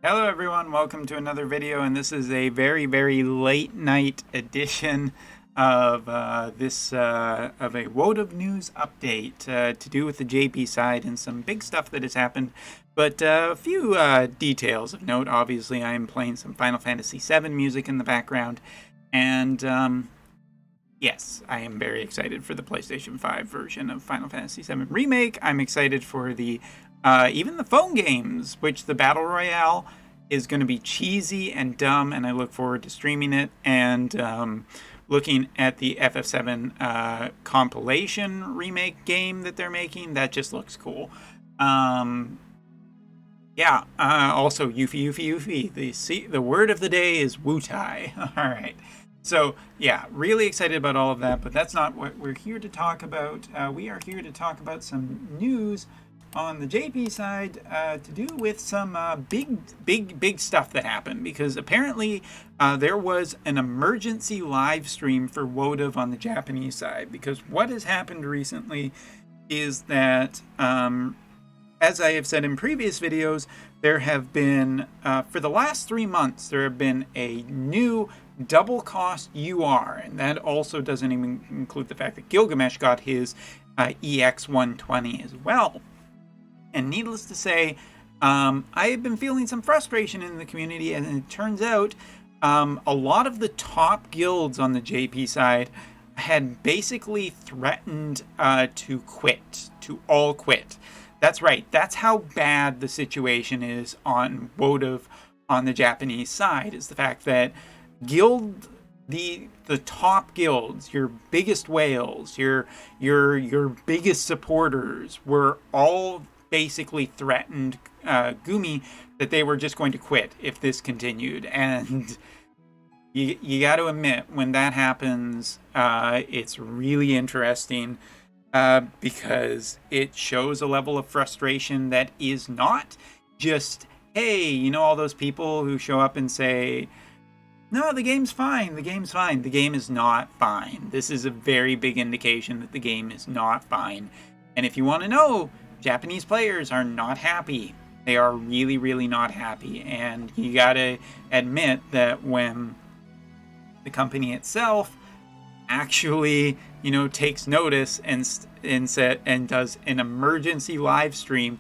Hello everyone, welcome to another video, and this is a very late night edition of this of a Wotv news update to do with the JP side and some big stuff that has happened. But a few details of note. Obviously, I am playing some Final Fantasy VII music in the background, and yes, I am very excited for the PlayStation 5 version of Final Fantasy VII Remake. I'm excited for the even the phone games, which the Battle Royale is going to be cheesy and dumb, and I look forward to streaming it and looking at the FF7 compilation remake game that they're making. That just looks cool. Yeah, also Yuffie. The word of the day is Wutai. All right. So, yeah, really excited about all of that, but that's not what we're here to talk about. We are here to talk about some news on the JP side to do with some big stuff that happened, because apparently there was an emergency live stream for Wotv on the Japanese side, because what has happened recently is that as I have said in previous videos, there have been, for the last 3 months, there have been a new double cost UR, and that also doesn't even include the fact that Gilgamesh got his EX120 as well. And needless to say, I have been feeling some frustration in the community, and it turns out a lot of the top guilds on the JP side had basically threatened to all quit. That's right, that's how bad the situation is on Wotv on the Japanese side, is the fact that the top guilds, your biggest whales, your biggest supporters were all basically threatened Gumi that they were just going to quit if this continued. And you got to admit, when that happens, it's really interesting because it shows a level of frustration that is not just, hey, you know, all those people who show up and say, no, the game's fine, the game's fine. The game is not fine. This is a very big indication that the game is not fine. And if you want to know, Japanese players are not happy. They are really not happy. And you gotta admit that when the company itself actually, you know, takes notice and does an emergency live stream,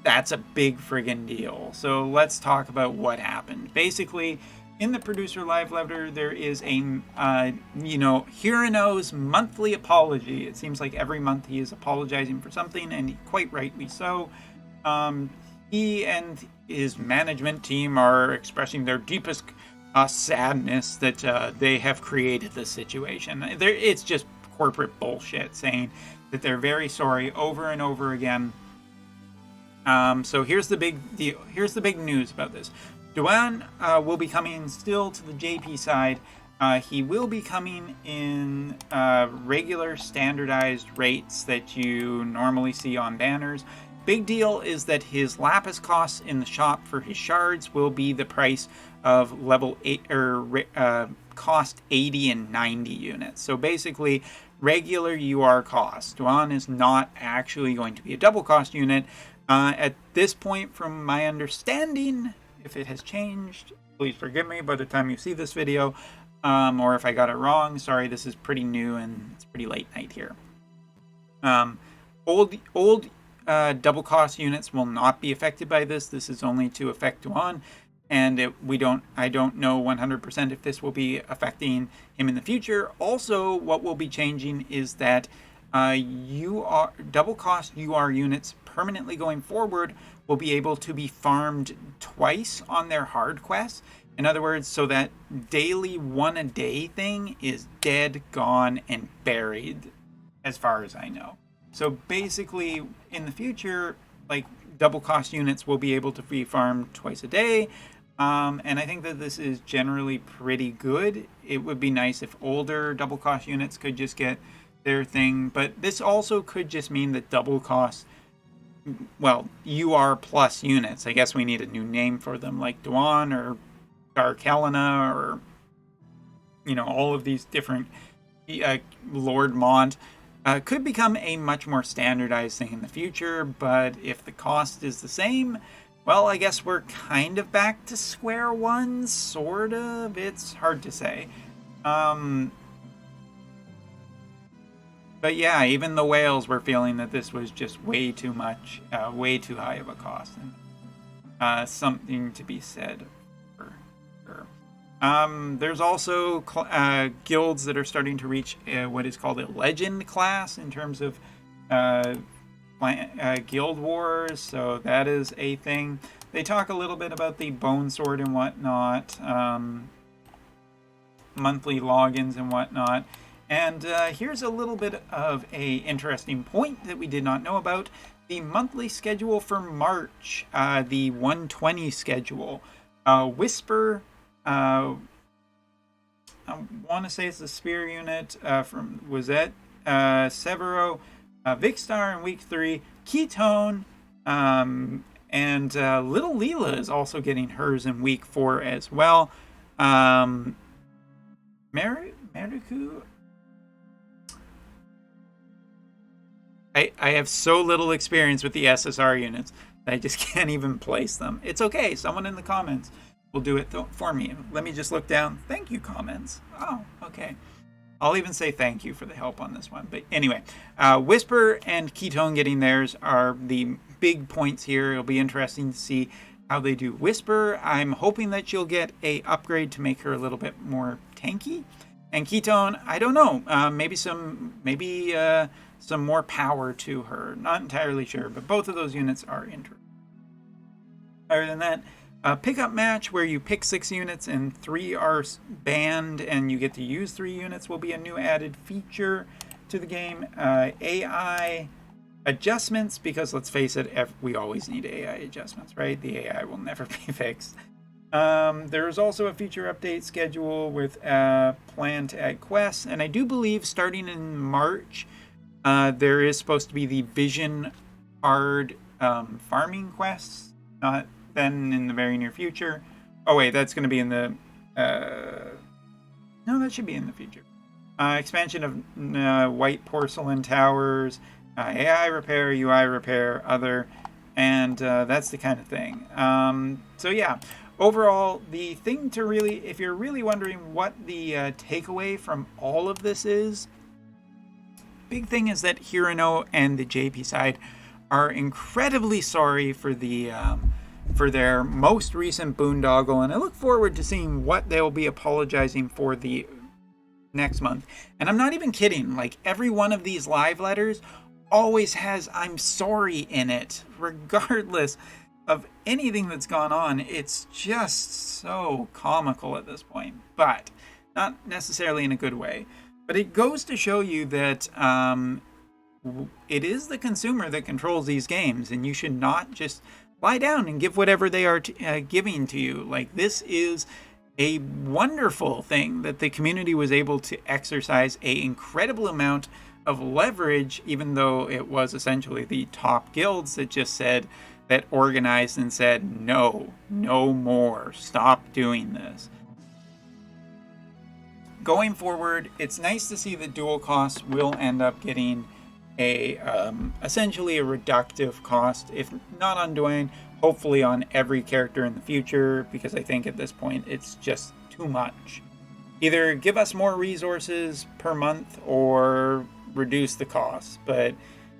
that's a big friggin' deal. So let's talk about what happened. Basically, in the producer live letter, there is a, Hirano's monthly apology. It seems like every month he is apologizing for something, and quite rightly so. He and his management team are expressing their deepest sadness that they have created this situation. It's just corporate bullshit saying that they're very sorry over and over again. So here's the big deal. Here's the big news about this. Duan will be coming still to the JP side. He will be coming in regular standardized rates that you normally see on banners. Big deal is that his lapis costs in the shop for his shards will be the price of level 8 or cost 80 and 90 units. So basically, regular UR cost. Duan is not actually going to be a double cost unit. At this point, from my understanding, if it has changed, please forgive me by the time you see this video, or if I got it wrong, sorry, this is pretty new and it's pretty late night here. Old double cost units will not be affected by this. This is only to affect Duan, and I don't know 100% if this will be affecting him in the future. Also, what will be changing is that double cost UR units permanently going forward will be able to be farmed twice on their hard quests. In other words, so that daily 1 a day thing is dead, gone, and buried, as far as I know. So basically, in the future, like, double cost units will be able to be farmed twice a day. And I think that this is generally pretty good. It would be nice if older double cost units could just get their thing, but this also could just mean that double cost, well, UR plus units, I guess we need a new name for them, like Duan or Dark Helena, or, you know, all of these different Lord Mont, could become a much more standardized thing in the future. But if the cost is the same, Well, I guess we're kind of back to square one, sort of. It's hard to say. But yeah, even the whales were feeling that this was just way too much, way too high of a cost. And something to be said for sure. There's also guilds that are starting to reach what is called a legend class in terms of guild wars, so that is a thing. They talk a little bit about the bone sword and whatnot, monthly logins and whatnot. And here's a little bit of a interesting point that we did not know about. The monthly schedule for March, the 120 schedule. Whisper, I want to say it's the spear unit from Wotv, Severo, Vicstar in week 3, Ketone, and Little Leela is also getting hers in week 4 as well. Mariku, I have so little experience with the SSR units that I just can't even place them. It's okay. Someone in the comments will do it for me. Let me just look down. Thank you, comments. Oh, okay. I'll even say thank you for the help on this one. But anyway, Whisper and Ketone getting theirs are the big points here. It'll be interesting to see how they do Whisper. I'm hoping that she'll get a upgrade to make her a little bit more tanky. And Ketone, I don't know. Maybe some more power to her. Not entirely sure, but both of those units are interesting. Other than that, a pickup match where you pick 6 units and 3 are banned and you get to use 3 units will be a new added feature to the game. AI adjustments, because let's face it, we always need AI adjustments, right? The AI will never be fixed. There's also a feature update schedule with a plan to add quests, and I do believe starting in March, there is supposed to be the Vision Card farming quests, not then in the very near future. Oh wait, that's going to be in the... no, that should be in the future. Expansion of white porcelain towers, AI repair, UI repair, other, and that's the kind of thing. So yeah, overall, the thing to really, if you're really wondering what the takeaway from all of this is, big thing is that Hirano and the JP side are incredibly sorry for the for their most recent boondoggle, and I look forward to seeing what they'll be apologizing for the next month. And I'm not even kidding, like every one of these live letters always has "I'm sorry" in it, regardless of anything that's gone on. It's just so comical at this point, but not necessarily in a good way. But it goes to show you that it is the consumer that controls these games, and you should not just lie down and give whatever they are giving to you. Like, this is a wonderful thing that the community was able to exercise an incredible amount of leverage, even though it was essentially the top guilds that just said, that organized and said, no more, stop doing this. Going forward, it's nice to see that dual costs will end up getting a essentially a reductive cost, if not on Dwayne, hopefully on every character in the future, because I think at this point it's just too much. Either give us more resources per month or reduce the cost. But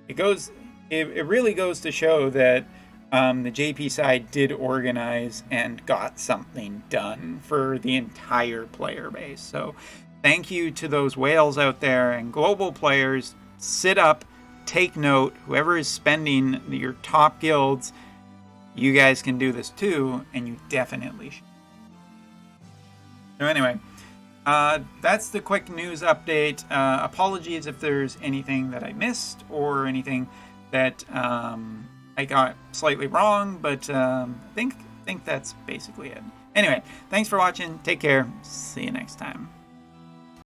it really goes to show that the JP side did organize and got something done for the entire player base. So thank you to those whales out there and global players. Sit up, take note. Whoever is spending your top guilds, you guys can do this too, and you definitely should. So anyway, that's the quick news update. Apologies if there's anything that I missed or anything that I got slightly wrong, but I think that's basically it. Anyway, thanks for watching. Take care. See you next time.